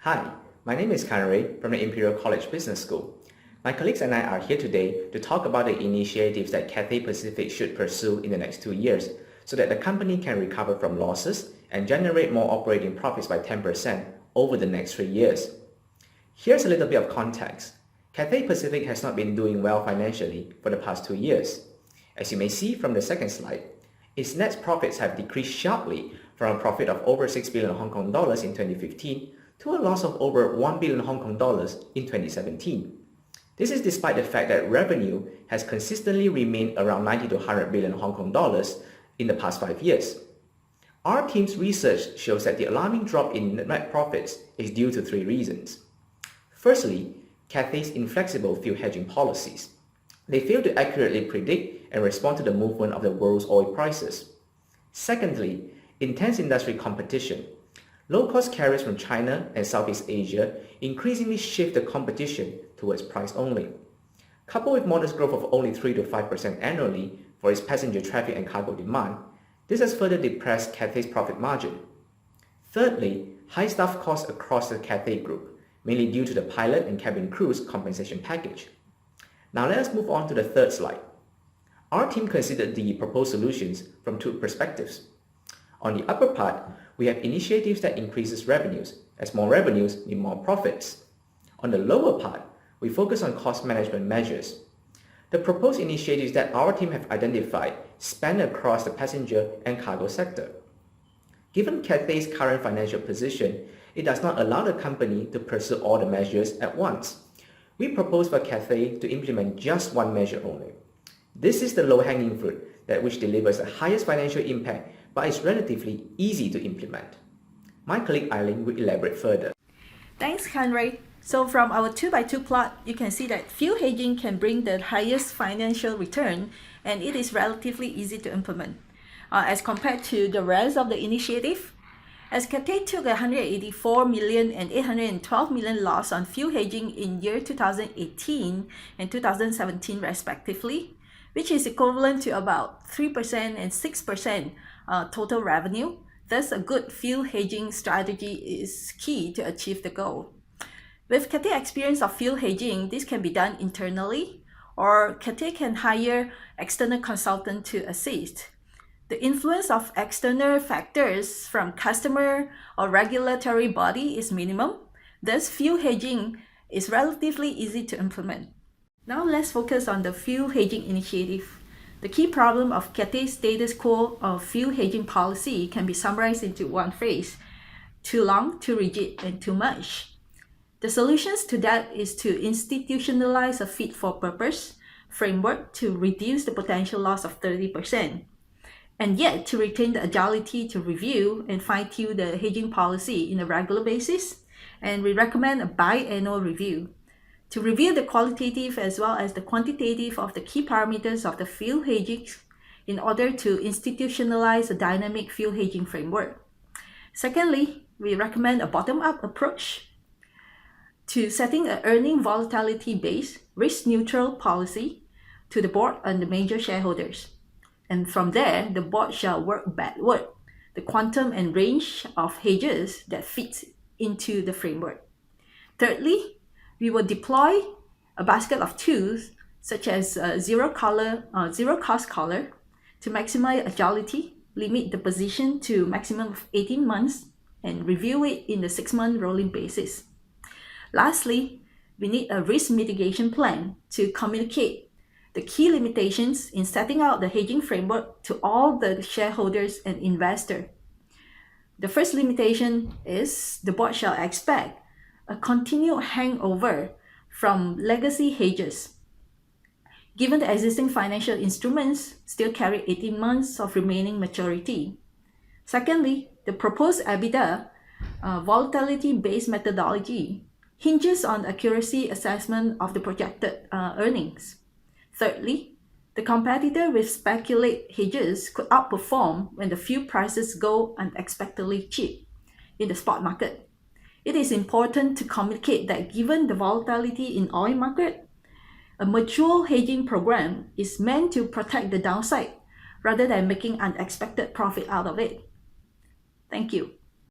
Hi, my name is Cathay from the Imperial College Business School. My colleagues and I are here today to talk about the initiatives that Cathay Pacific should pursue in the next 2 years so that the company can recover from losses and generate more operating profits by 10% over the next 3 years. Here's a little bit of context. Cathay Pacific has not been doing well financially for the past 2 years. As you may see from the second slide, its net profits have decreased sharply from a profit of over 6 billion Hong Kong dollars in 2015 to a loss of over 1 billion Hong Kong dollars in 2017. This is despite the fact that revenue has consistently remained around 90 to 100 billion Hong Kong dollars in the past 5 years. Our team's research shows that the alarming drop in net profits is due to 3 reasons. Firstly, Cathay's inflexible fuel hedging policies. They fail to accurately predict and respond to the movement of the world's oil prices. Secondly, intense industry competition. Low-cost carriers from China and Southeast Asia increasingly shift the competition towards price only. Coupled with modest growth of only 3 to 5% annually for its passenger traffic and cargo demand, this has further depressed Cathay's profit margin. Thirdly, high staff costs across the Cathay Group, mainly due to the pilot and cabin crew's compensation package. Now let us move on to the third slide. Our team considered the proposed solutions from 2 perspectives. On the upper part, we have initiatives that increases revenues, as more revenues mean more profits. On the lower part, we focus on cost management measures. The proposed initiatives that our team have identified span across the passenger and cargo sector. Given Cathay's current financial position, it does not allow the company to pursue all the measures at once. We propose for Cathay to implement just one measure only. This is the low-hanging fruit which delivers the highest financial impact but is relatively easy to implement. My colleague Eileen will elaborate further. Thanks, Henry. So from our 2x2 plot, you can see that fuel hedging can bring the highest financial return and it is relatively easy to implement. As compared to the rest of the initiative, as Cathay took 184 million and 812 million loss on fuel hedging in year 2018 and 2017 respectively, which is equivalent to about 3% and 6% total revenue. Thus, a good fuel hedging strategy is key to achieve the goal. With Cathay experience of fuel hedging, this can be done internally, or Cathay can hire external consultant to assist. The influence of external factors from customer or regulatory body is minimum. Thus, fuel hedging is relatively easy to implement. Now let's focus on the fuel hedging initiative. The key problem of Cathay's status quo of fuel hedging policy can be summarized into one phrase: too long, too rigid, and too much. The solutions to that is to institutionalize a fit-for-purpose framework to reduce the potential loss of 30%, and yet to retain the agility to review and fine-tune the hedging policy in a regular basis, and we recommend a biannual review to review the qualitative as well as the quantitative of the key parameters of the fuel hedging in order to institutionalize a dynamic fuel hedging framework. Secondly, we recommend a bottom-up approach to setting an earning volatility-based, risk-neutral policy to the board and the major shareholders. And from there, the board shall work backward the quantum and range of hedges that fits into the framework. Thirdly, we will deploy a basket of tools such as zero-cost collar to maximize agility, limit the position to maximum of 18 months, and review it in the 6-month rolling basis. Lastly, we need a risk mitigation plan to communicate the key limitations in setting out the hedging framework to all the shareholders and investors. The first limitation is the board shall expect a continued hangover from legacy hedges, given the existing financial instruments still carry 18 months of remaining maturity. Secondly, the proposed EBITDA volatility-based methodology hinges on accuracy assessment of the projected earnings. Thirdly, the competitor with speculate hedges could outperform when the fuel prices go unexpectedly cheap in the spot market. It is important to communicate that given the volatility in oil market, a mature hedging program is meant to protect the downside rather than making unexpected profit out of it. Thank you.